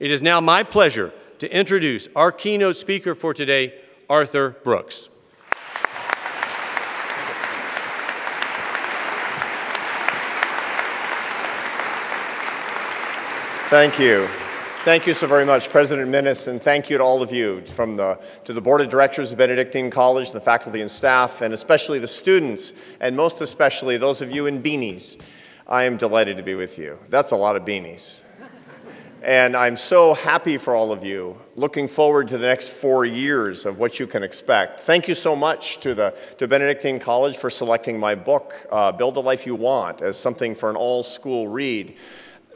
It is now my pleasure to introduce our keynote speaker for today, Arthur Brooks. Thank you. Thank you so very much, President Minnis, and thank you to all of you, to the Board of Directors of Benedictine College, the faculty and staff, and especially the students, and most especially those of you in beanies. I am delighted to be with you. That's a lot of beanies. And I'm so happy for all of you, looking forward to the next 4 years of what you can expect. Thank you so much to Benedictine College for selecting my book, Build the Life You Want, as something for an all-school read.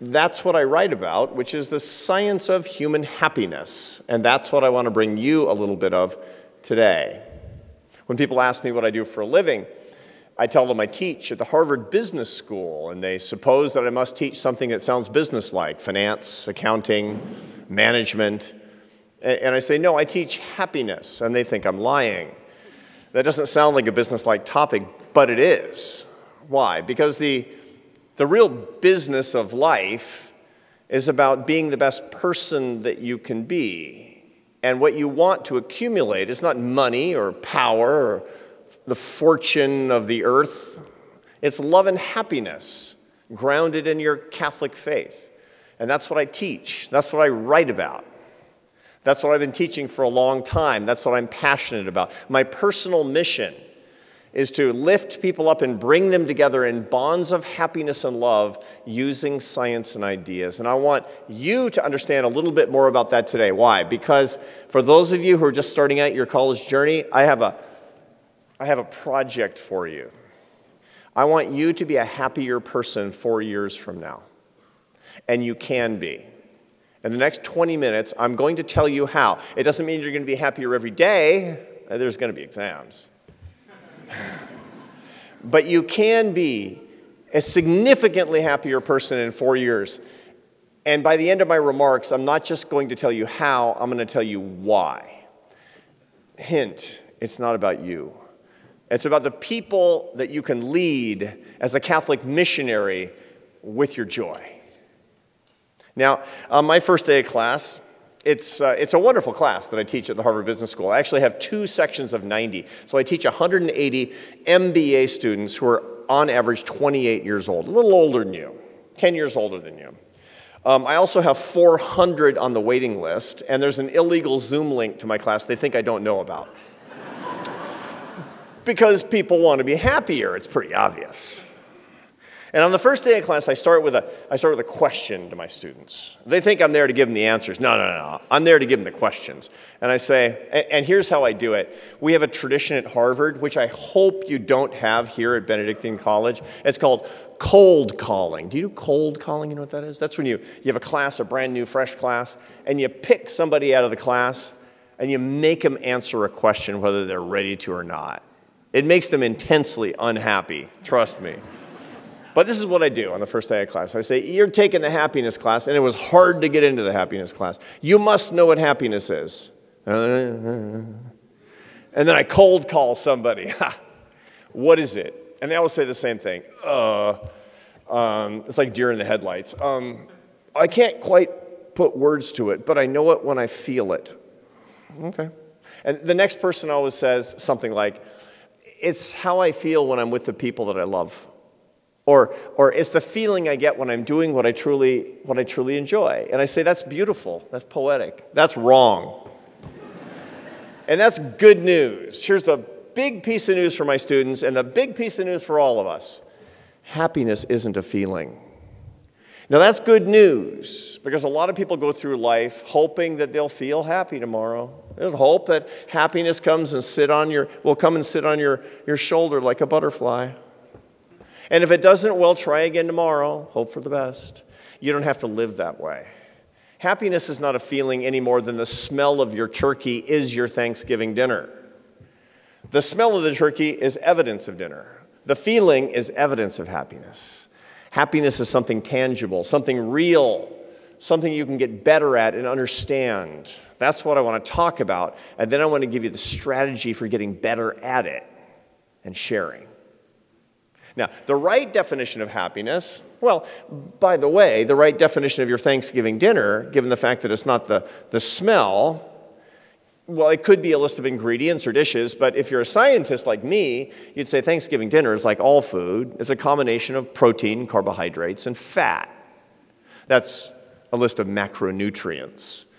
That's what I write about, which is the science of human happiness. And that's what I want to bring you a little bit of today. When people ask me what I do for a living, I tell them I teach at the Harvard Business School, and they suppose that I must teach something that sounds business-like, finance, accounting, management. And I say, no, I teach happiness, and they think I'm lying. That doesn't sound like a business-like topic, but it is. Why? Because the real business of life is about being the best person that you can be. And what you want to accumulate is not money or power or the fortune of the earth. It's love and happiness grounded in your Catholic faith. And that's what I teach. That's what I write about. That's what I've been teaching for a long time. That's what I'm passionate about. My personal mission is to lift people up and bring them together in bonds of happiness and love using science and ideas. And I want you to understand a little bit more about that today. Why? Because for those of you who are just starting out your college journey, I have a project for you. I want you to be a happier person 4 years from now. And you can be. In the next 20 minutes, I'm going to tell you how. It doesn't mean you're going to be happier every day. There's going to be exams. But you can be a significantly happier person in 4 years. And by the end of my remarks, I'm not just going to tell you how, I'm going to tell you why. Hint, it's not about you. It's about the people that you can lead as a Catholic missionary with your joy. Now, on my first day of class, it's a wonderful class that I teach at the Harvard Business School. I actually have 2 sections of 90. So I teach 180 MBA students who are on average 28 years old, a little older than you, 10 years older than you. I also have 400 on the waiting list, and there's an illegal Zoom link to my class they think I don't know about. Because people want to be happier, it's pretty obvious. And on the first day of class, I start with a question to my students. They think I'm there to give them the answers. No. I'm there to give them the questions. And I say, and here's how I do it. We have a tradition at Harvard, which I hope you don't have here at Benedictine College. It's called cold calling. Do you do cold calling? You know what that is? That's when you have a class, a brand new, fresh class, and you pick somebody out of the class, and you make them answer a question whether they're ready to or not. It makes them intensely unhappy, trust me. But this is what I do on the first day of class. I say, you're taking the happiness class, and it was hard to get into the happiness class. You must know what happiness is. And then I cold call somebody. What is it? And they always say the same thing. It's like deer in the headlights. I can't quite put words to it, but I know it when I feel it. Okay. And the next person always says something like, it's how I feel when I'm with the people that I love. Or it's the feeling I get when I'm doing what I truly enjoy. And I say, that's beautiful, that's poetic. That's wrong. And that's good news. Here's the big piece of news for my students and the big piece of news for all of us. Happiness isn't a feeling. Now that's good news because a lot of people go through life hoping that they'll feel happy tomorrow. There's hope that happiness will come and sit on your shoulder like a butterfly. And if it doesn't, well, try again tomorrow. Hope for the best. You don't have to live that way. Happiness is not a feeling any more than the smell of your turkey is your Thanksgiving dinner. The smell of the turkey is evidence of dinner. The feeling is evidence of happiness. Happiness is something tangible, something real, something you can get better at and understand. That's what I want to talk about. And then I want to give you the strategy for getting better at it and sharing. Now, the right definition of happiness, well, by the way, the right definition of your Thanksgiving dinner, given the fact that it's not the smell, well, it could be a list of ingredients or dishes, but if you're a scientist like me, you'd say Thanksgiving dinner is like all food. It's a combination of protein, carbohydrates, and fat. That's a list of macronutrients.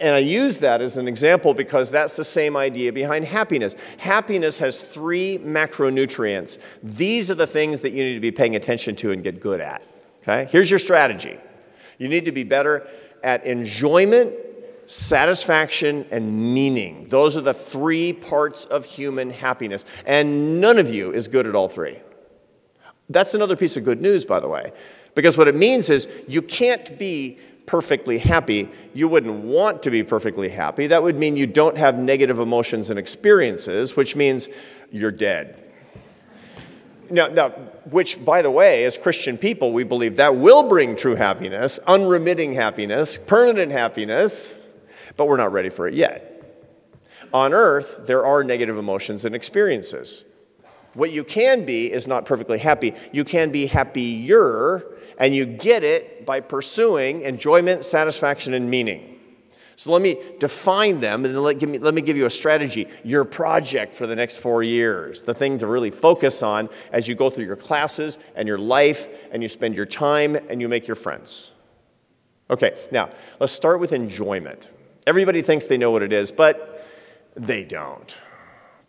And I use that as an example because that's the same idea behind happiness. Happiness has 3 macronutrients. These are the things that you need to be paying attention to and get good at. Okay? Here's your strategy. You need to be better at enjoyment, satisfaction, and meaning. Those are the 3 parts of human happiness. And none of you is good at all 3. That's another piece of good news, by the way. Because what it means is you can't be perfectly happy. You wouldn't want to be perfectly happy. That would mean you don't have negative emotions and experiences, which means you're dead. Now, which, by the way, as Christian people, we believe that will bring true happiness, unremitting happiness, permanent happiness, but we're not ready for it yet. On earth, there are negative emotions and experiences. What you can be is not perfectly happy. You can be happier, and you get it by pursuing enjoyment, satisfaction, and meaning. So let me define them, and then let me give you a strategy, your project for the next 4 years, the thing to really focus on as you go through your classes and your life, and you spend your time, and you make your friends. Okay, now, let's start with enjoyment. Everybody thinks they know what it is, but they don't.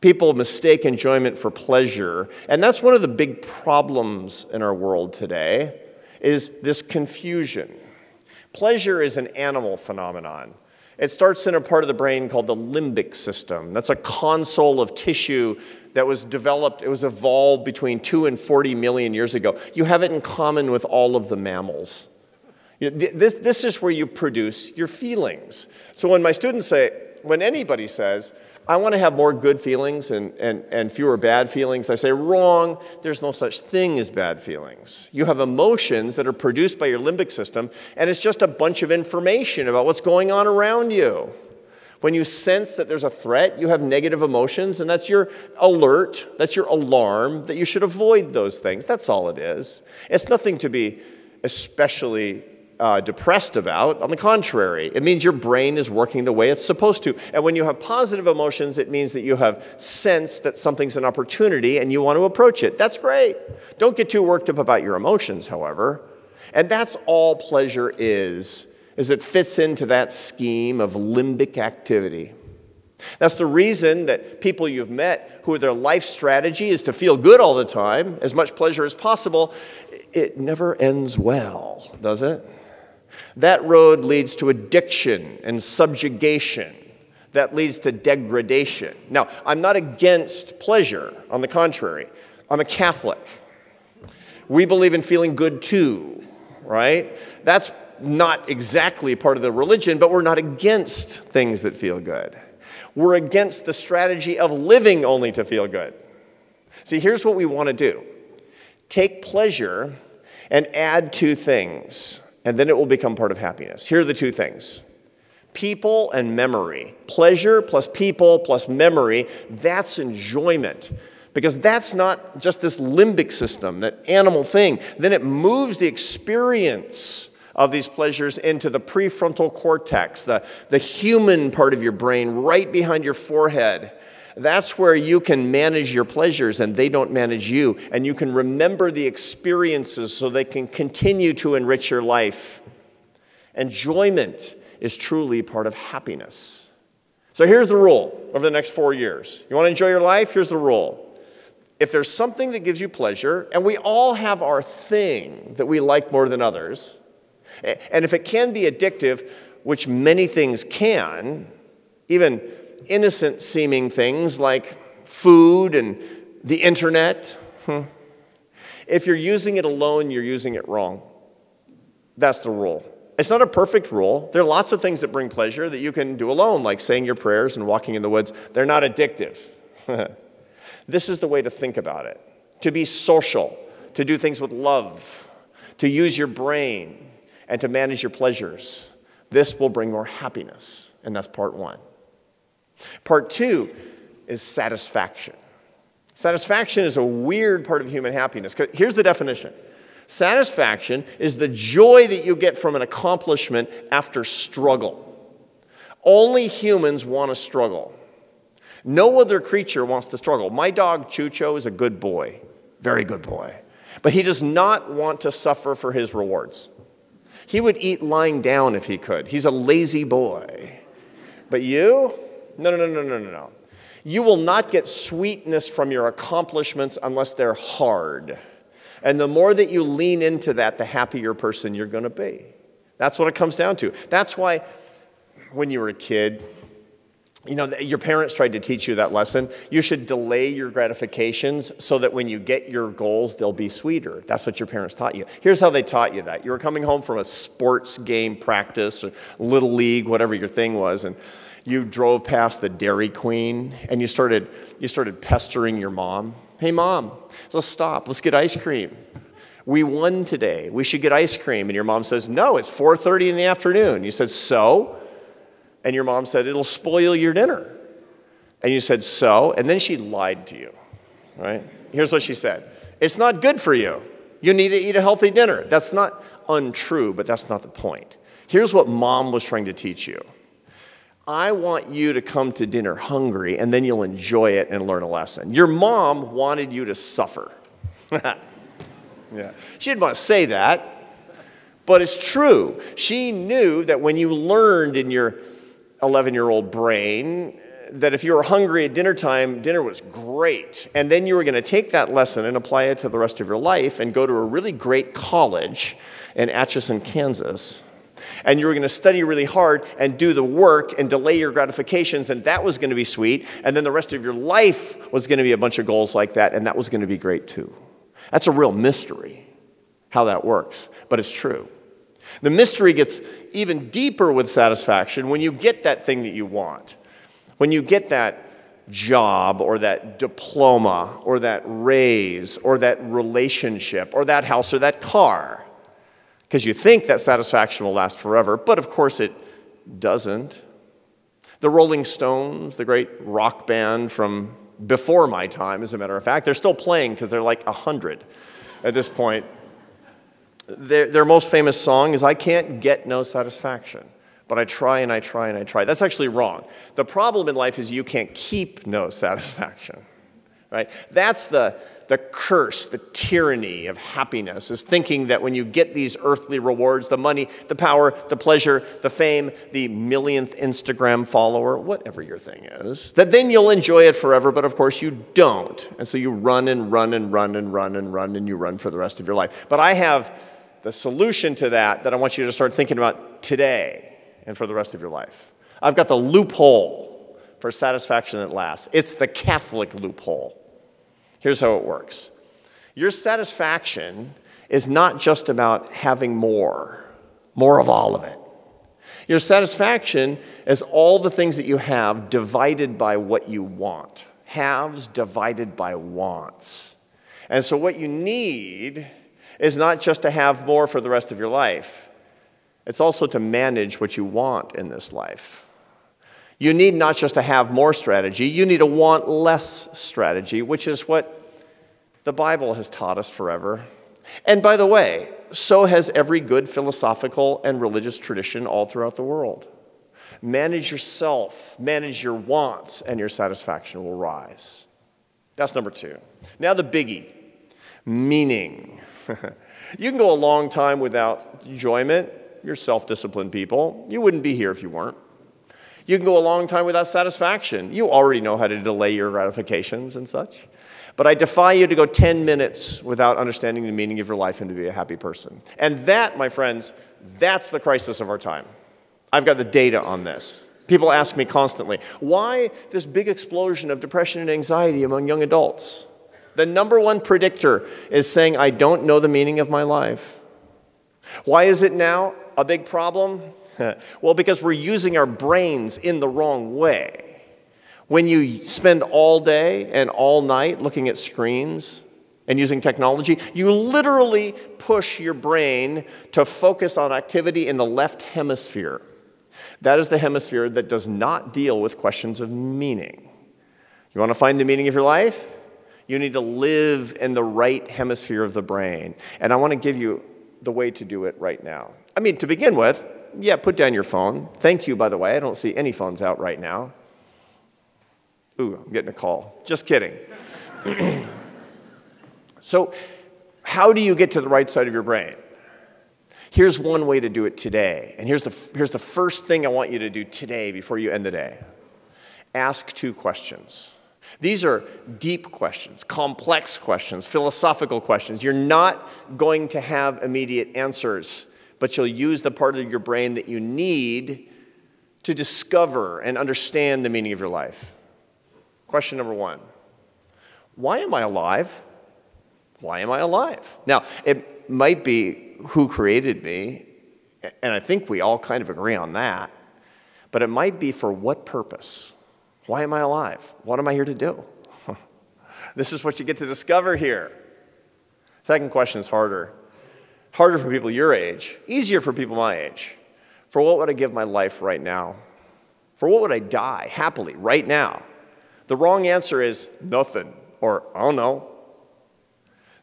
People mistake enjoyment for pleasure, and that's one of the big problems in our world today, is this confusion. Pleasure is an animal phenomenon. It starts in a part of the brain called the limbic system. That's a console of tissue that was developed, it was evolved between 2 and 40 million years ago. You have it in common with all of the mammals. This is where you produce your feelings. So when my students say, when anybody says, I want to have more good feelings and fewer bad feelings, I say, wrong, there's no such thing as bad feelings. You have emotions that are produced by your limbic system, and it's just a bunch of information about what's going on around you. When you sense that there's a threat, you have negative emotions, and that's your alert, that's your alarm, that you should avoid those things. That's all it is. It's nothing to be especially depressed about. On the contrary, it means your brain is working the way it's supposed to. And when you have positive emotions, it means that you have sense that something's an opportunity and you want to approach it. That's great. Don't get too worked up about your emotions, however. And that's all pleasure is it fits into that scheme of limbic activity. That's the reason that people you've met who their life strategy is to feel good all the time, as much pleasure as possible, it never ends well, does it? That road leads to addiction and subjugation. That leads to degradation. Now, I'm not against pleasure. On the contrary, I'm a Catholic. We believe in feeling good too, right? That's not exactly part of the religion, but we're not against things that feel good. We're against the strategy of living only to feel good. See, here's what we want to do. Take pleasure and add 2 things. And then it will become part of happiness. Here are the 2 things. People and memory. Pleasure plus people plus memory, that's enjoyment. Because that's not just this limbic system, that animal thing. Then it moves the experience of these pleasures into the prefrontal cortex, the human part of your brain right behind your forehead. That's where you can manage your pleasures and they don't manage you. And you can remember the experiences so they can continue to enrich your life. Enjoyment is truly part of happiness. So here's the rule over the next 4 years. You want to enjoy your life? Here's the rule. If there's something that gives you pleasure, and we all have our thing that we like more than others, and if it can be addictive, which many things can, even innocent-seeming things like food and the internet. If you're using it alone, you're using it wrong. That's the rule. It's not a perfect rule. There are lots of things that bring pleasure that you can do alone, like saying your prayers and walking in the woods. They're not addictive. This is the way to think about it. To be social, to do things with love, to use your brain, and to manage your pleasures. This will bring more happiness, and that's part 1. Part 2 is satisfaction. Satisfaction is a weird part of human happiness. Here's the definition. Satisfaction is the joy that you get from an accomplishment after struggle. Only humans want to struggle. No other creature wants to struggle. My dog, Chucho, is a good boy, very good boy. But he does not want to suffer for his rewards. He would eat lying down if he could. He's a lazy boy. But you? No. You will not get sweetness from your accomplishments unless they're hard. And the more that you lean into that, the happier person you're going to be. That's what it comes down to. That's why when you were a kid, your parents tried to teach you that lesson. You should delay your gratifications so that when you get your goals, they'll be sweeter. That's what your parents taught you. Here's how they taught you that. You were coming home from a sports game practice, or Little League, whatever your thing was, and you drove past the Dairy Queen, and you started pestering your mom. Hey, Mom, let's stop. Let's get ice cream. We won today. We should get ice cream. And your mom says, no, it's 4:30 in the afternoon. You said, so? And your mom said, it'll spoil your dinner. And you said, so? And then she lied to you, right? Here's what she said. It's not good for you. You need to eat a healthy dinner. That's not untrue, but that's not the point. Here's what Mom was trying to teach you. I want you to come to dinner hungry, and then you'll enjoy it and learn a lesson. Your mom wanted you to suffer. Yeah. She didn't want to say that, but it's true. She knew that when you learned in your 11-year-old brain that if you were hungry at dinner time, dinner was great, and then you were going to take that lesson and apply it to the rest of your life and go to a really great college in Atchison, Kansas, and you were going to study really hard and do the work and delay your gratifications, and that was going to be sweet, and then the rest of your life was going to be a bunch of goals like that, and that was going to be great too. That's a real mystery, how that works, but it's true. The mystery gets even deeper with satisfaction when you get that thing that you want. When you get that job or that diploma or that raise or that relationship or that house or that car. Because you think that satisfaction will last forever, but of course it doesn't. The Rolling Stones, the great rock band from before my time, as a matter of fact, they're still playing because they're like 100 at this point. Their most famous song is, I can't get no satisfaction, but I try and I try and I try. That's actually wrong. The problem in life is you can't keep no satisfaction, right? That's the curse, the tyranny of happiness, is thinking that when you get these earthly rewards, the money, the power, the pleasure, the fame, the millionth Instagram follower, whatever your thing is, that then you'll enjoy it forever, but of course you don't. And so you run and run and run and run and run and you run for the rest of your life. But I have the solution to that I want you to start thinking about today and for the rest of your life. I've got the loophole for satisfaction that lasts. It's the Catholic loophole. Here's how it works. Your satisfaction is not just about having more of all of it. Your satisfaction is all the things that you have divided by what you want. Haves divided by wants. And so what you need is not just to have more for the rest of your life. It's also to manage what you want in this life. You need not just to have more strategy, you need a want less strategy, which is what the Bible has taught us forever. And by the way, so has every good philosophical and religious tradition all throughout the world. Manage yourself, manage your wants, and your satisfaction will rise. That's number two. Now the biggie, meaning. You can go a long time without enjoyment. You're self-disciplined people. You wouldn't be here if you weren't. You can go a long time without satisfaction. You already know how to delay your gratifications and such. But I defy you to go 10 minutes without understanding the meaning of your life and to be a happy person. And that, my friends, that's the crisis of our time. I've got the data on this. People ask me constantly, why this big explosion of depression and anxiety among young adults? The number one predictor is saying, I don't know the meaning of my life. Why is it now a big problem? Well, because we're using our brains in the wrong way. When you spend all day and all night looking at screens and using technology, you literally push your brain to focus on activity in the left hemisphere. That is the hemisphere that does not deal with questions of meaning. You want to find the meaning of your life? You need to live in the right hemisphere of the brain. And I want to give you the way to do it right now. I mean, to begin with, yeah, put down your phone. Thank you, by the way. I don't see any phones out right now. Ooh, I'm getting a call. Just kidding. So, how do you get to the right side of your brain? Here's one way to do it today. And here's the first thing I want you to do today before you end the day. Ask 2 questions. These are deep questions, complex questions, philosophical questions. You're not going to have immediate answers, but you'll use the part of your brain that you need to discover and understand the meaning of your life. Question number 1. Why am I alive? Why am I alive? Now, it might be who created me, and I think we all kind of agree on that, but it might be for what purpose? Why am I alive? What am I here to do? This is what you get to discover here. Second question is harder. Harder for people your age, easier for people my age. For what would I give my life right now? For what would I die happily right now? The wrong answer is nothing, or I don't know.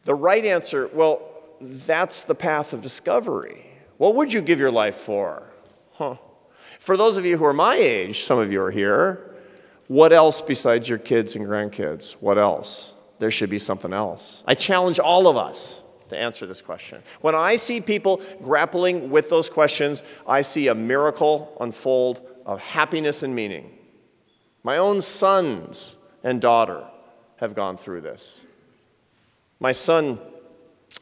The right answer, well, that's the path of discovery. What would you give your life for? For those of you who are my age, some of you are here, what else besides your kids and grandkids? What else? There should be something else. I challenge all of us to answer this question. When I see people grappling with those questions, I see a miracle unfold of happiness and meaning. My own sons and daughter have gone through this. My son,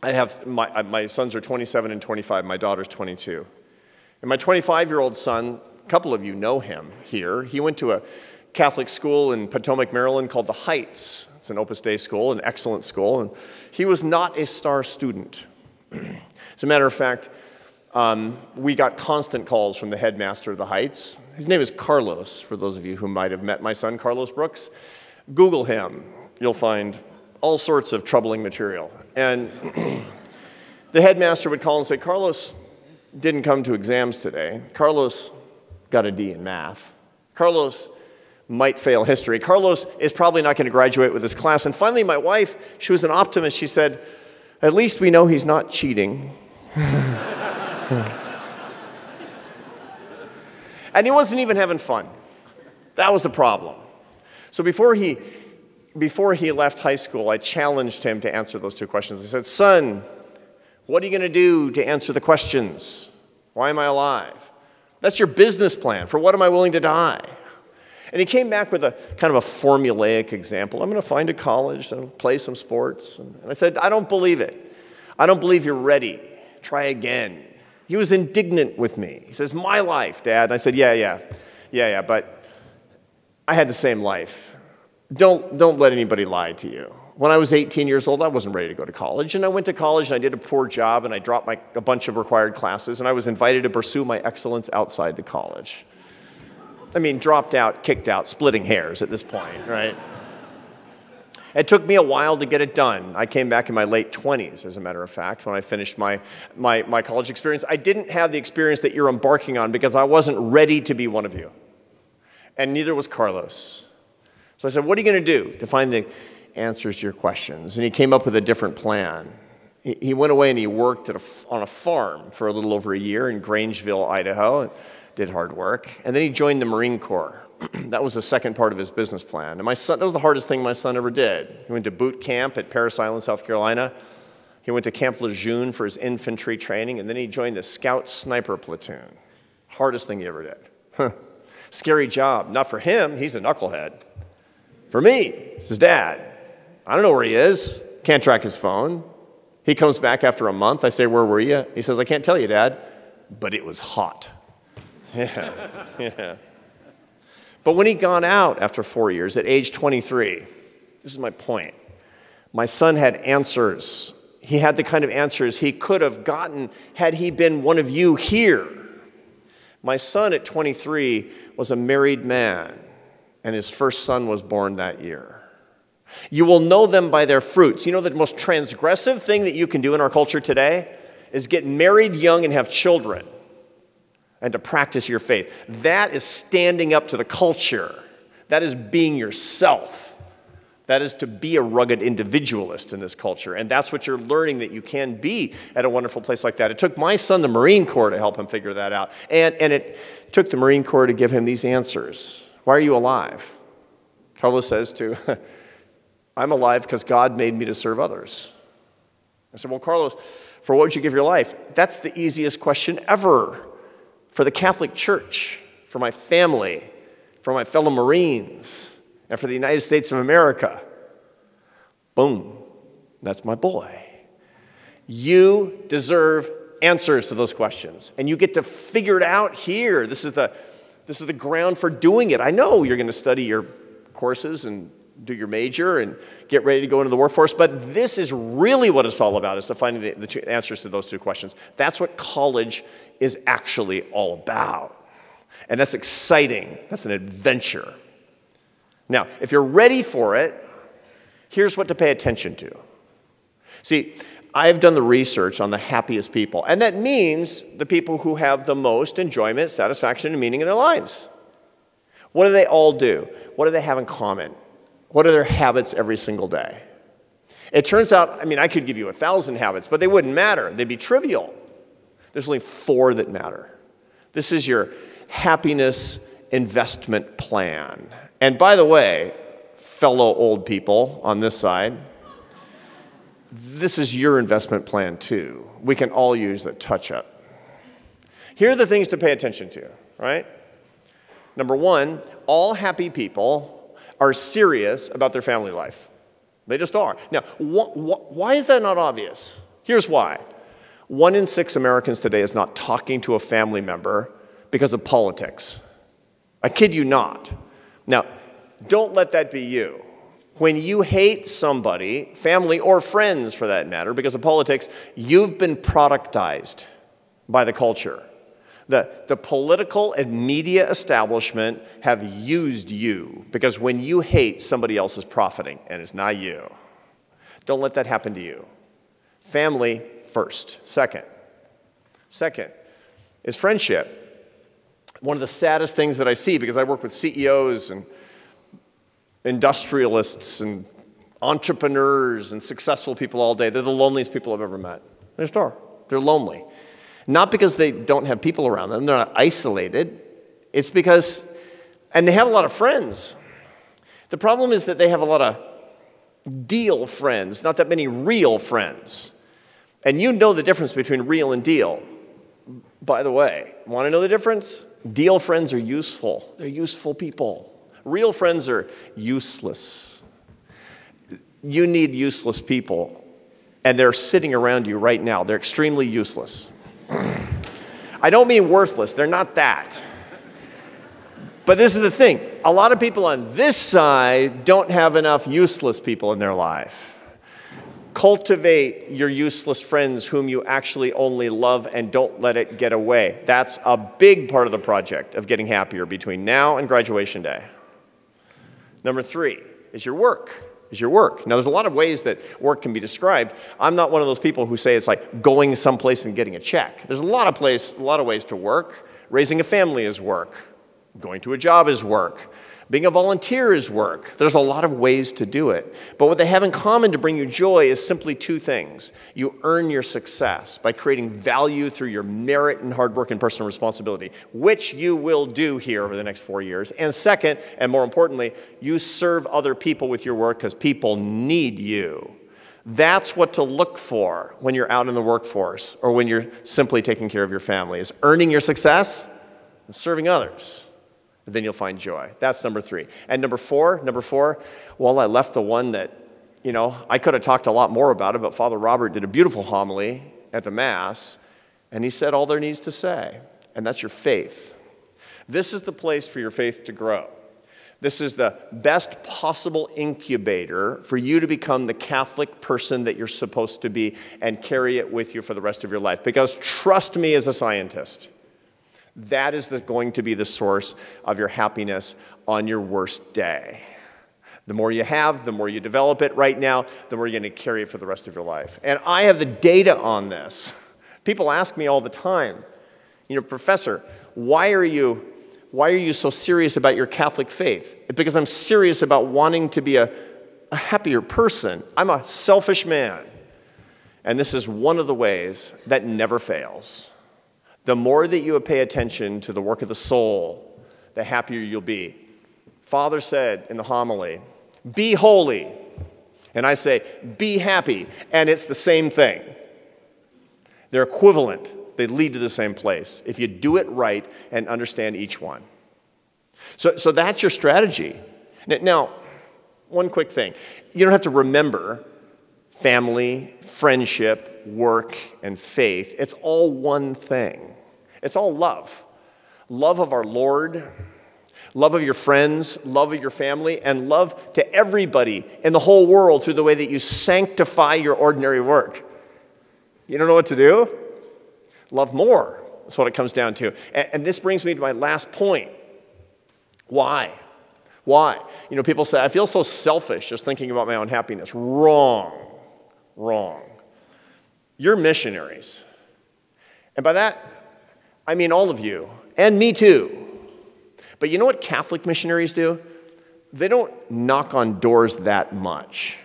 my sons are 27 and 25. My daughter's 22. And my 25-year-old son, a couple of you know him here. He went to a Catholic school in Potomac, Maryland called the Heights. It's an Opus Dei school, an excellent school. And he was not a star student. As a matter of fact, we got constant calls from the headmaster of the Heights. His name is Carlos, for those of you who might have met my son, Carlos Brooks. Google him. You'll find all sorts of troubling material. And the headmaster would call and say, Carlos didn't come to exams today. Carlos got a D in math. Carlos might fail history. Carlos is probably not going to graduate with his class. And finally, my wife, she was an optimist. She said, at least we know he's not cheating. And he wasn't even having fun. That was the problem. So before he left high school, I challenged him to answer those 2 questions. I said, son, what are you going to do to answer the questions? Why am I alive? That's your business plan. For what am I willing to die? And he came back with a kind of a formulaic example. I'm going to find a college and play some sports. And I said, I don't believe it. I don't believe you're ready. Try again. He was indignant with me. He says, my life, Dad. And I said, yeah, but I had the same life. Don't let anybody lie to you. When I was 18 years old, I wasn't ready to go to college. And I went to college, and I did a poor job, and I dropped a bunch of required classes, and I was invited to pursue my excellence outside the college. I mean, dropped out, kicked out, splitting hairs at this point, right? It took me a while to get it done. I came back in my late 20s, as a matter of fact, when I finished my college experience. I didn't have the experience that you're embarking on because I wasn't ready to be one of you. And neither was Carlos. So I said, what are you going to do to find the answers to your questions? And he came up with a different plan. He went away and he worked on a farm for a little over a year in Grangeville, Idaho. Did hard work. And then he joined the Marine Corps. That was the second part of his business plan. And my son, that was the hardest thing my son ever did. He went to boot camp at Parris Island, South Carolina. He went to Camp Lejeune for his infantry training, and then he joined the Scout Sniper Platoon. Hardest thing he ever did. Scary job. Not for him, he's a knucklehead. For me, it's his dad. I don't know where he is. Can't track his phone. He comes back after a month. I say, where were you? He says, I can't tell you, Dad, but it was hot. Yeah. But when he got out after 4 years, at age 23, this is my point, my son had answers. He had the kind of answers he could have gotten had he been one of you here. My son at 23 was a married man, and his first son was born that year. You will know them by their fruits. You know the most transgressive thing that you can do in our culture today is get married young and have children and to practice your faith. That is standing up to the culture. That is being yourself. That is to be a rugged individualist in this culture. And that's what you're learning that you can be at a wonderful place like that. It took my son the Marine Corps to help him figure that out. And it took the Marine Corps to give him these answers. Why are you alive? Carlos says to, I'm alive because God made me to serve others. I said, well, Carlos, for what would you give your life? That's the easiest question ever. For the Catholic Church, for my family, for my fellow Marines, and for the United States of America. Boom. That's my boy. You deserve answers to those questions, and you get to figure it out here. This is the ground for doing it. I know you're going to study your courses and do your major and get ready to go into the workforce, but this is really what it's all about, is to finding the answers to those two questions. That's what college is actually all about. And that's exciting. That's an adventure. Now, if you're ready for it, here's what to pay attention to. See, I've done the research on the happiest people, and that means the people who have the most enjoyment, satisfaction, and meaning in their lives. What do they all do? What do they have in common? What are their habits every single day? It turns out, I mean, I could give you 1,000 habits, but they wouldn't matter. They'd be trivial. There's only 4 that matter. This is your happiness investment plan. And by the way, fellow old people on this side, this is your investment plan too. We can all use a touch-up. Here are the things to pay attention to, right? Number 1, all happy people are serious about their family life. They just are. Now, why is that not obvious? Here's why. 1 in 6 Americans today is not talking to a family member because of politics. I kid you not. Now, don't let that be you. When you hate somebody, family or friends for that matter, because of politics, you've been productized by the culture. The political and media establishment have used you, because when you hate, somebody else is profiting, and it's not you. Don't let that happen to you. Family first. Second is friendship. One of the saddest things that I see, because I work with CEOs and industrialists and entrepreneurs and successful people all day, they're the loneliest people I've ever met. They're lonely. Not because they don't have people around them, they're not isolated. It's because, and they have a lot of friends. The problem is that they have a lot of deal friends, not that many real friends. And you know the difference between real and deal. By the way, want to know the difference? Deal friends are useful. They're useful people. Real friends are useless. You need useless people, and they're sitting around you right now. They're extremely useless. I don't mean worthless. They're not that. But this is the thing. A lot of people on this side don't have enough useless people in their life. Cultivate your useless friends whom you actually only love, and don't let it get away. That's a big part of the project of getting happier between now and graduation day. Number 3 is your work. Now, there's a lot of ways that work can be described. I'm not one of those people who say it's like going someplace and getting a check. There's a lot of ways to work. Raising a family is work. Going to a job is work. Being a volunteer is work. There's a lot of ways to do it. But what they have in common to bring you joy is simply 2 things. You earn your success by creating value through your merit and hard work and personal responsibility, which you will do here over the next 4 years. And second, and more importantly, you serve other people with your work because people need you. That's what to look for when you're out in the workforce or when you're simply taking care of your family, is earning your success and serving others. Then you'll find joy. That's number 3. And number four, well, I left the one that, I could have talked a lot more about it, but Father Robert did a beautiful homily at the Mass, and he said all there needs to say, and that's your faith. This is the place for your faith to grow. This is the best possible incubator for you to become the Catholic person that you're supposed to be and carry it with you for the rest of your life. Because trust me as a scientist, that is going to be the source of your happiness on your worst day. The more you have, the more you develop it right now, the more you're going to carry it for the rest of your life. And I have the data on this. People ask me all the time, Professor, why are you so serious about your Catholic faith? Because I'm serious about wanting to be a a happier person. I'm a selfish man. And this is one of the ways that never fails. The more that you pay attention to the work of the soul, the happier you'll be. Father said in the homily, be holy. And I say, be happy. And it's the same thing. They're equivalent. They lead to the same place if you do it right and understand each one. So that's your strategy. Now, one quick thing. You don't have to remember family, friendship, work, and faith. It's all one thing. It's all love. Love of our Lord, love of your friends, love of your family, and love to everybody in the whole world through the way that you sanctify your ordinary work. You don't know what to do? Love more. That's what it comes down to. And this brings me to my last point. Why? Why? You know, people say, I feel so selfish just thinking about my own happiness. Wrong. Wrong. You're missionaries. And by that, I mean all of you, and me too. But you know what Catholic missionaries do? They don't knock on doors that much.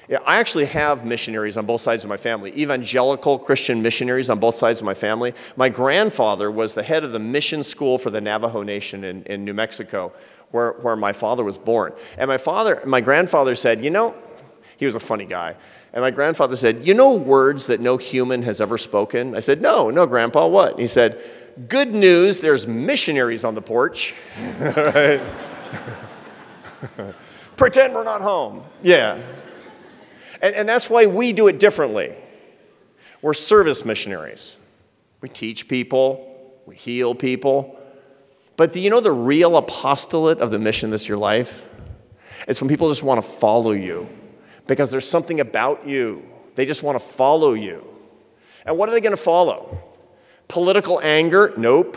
Yeah, I actually have missionaries on both sides of my family, evangelical Christian missionaries on both sides of my family. My grandfather was the head of the mission school for the Navajo Nation in New Mexico, where my father was born. And my grandfather said, you know, he was a funny guy. And my grandfather said, you know words that no human has ever spoken? I said, no, Grandpa, what? And he said, good news, there's missionaries on the porch. Right? Pretend we're not home. Yeah. And that's why we do it differently. We're service missionaries. We teach people. We heal people. But do you know the real apostolate of the mission that's your life? It's when people just want to follow you because there's something about you. They just want to follow you. And what are they going to follow? Political anger? Nope.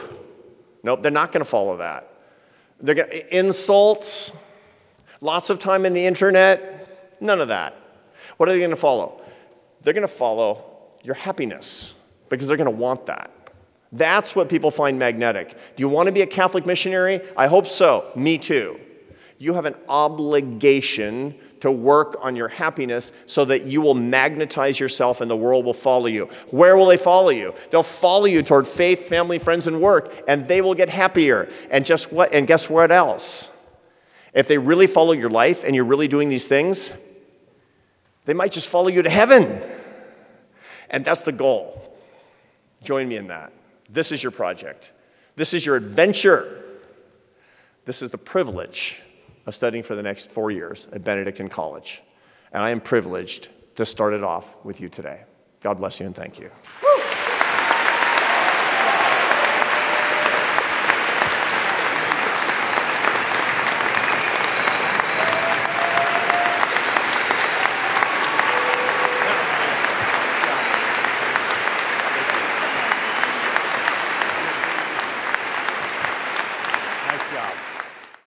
Nope, they're not going to follow that. They're going to, insults? Lots of time in the internet? None of that. What are they going to follow? They're going to follow your happiness because they're going to want that. That's what people find magnetic. Do you want to be a Catholic missionary? I hope so. Me too. You have an obligation to work on your happiness so that you will magnetize yourself and the world will follow you. Where will they follow you? They'll follow you toward faith, family, friends, and work, and they will get happier. And just what? And guess what else? If they really follow your life and you're really doing these things, they might just follow you to heaven. And that's the goal. Join me in that. This is your project. This is your adventure. This is the privilege of studying for the next 4 years at Benedictine College. And I am privileged to start it off with you today. God bless you and thank you.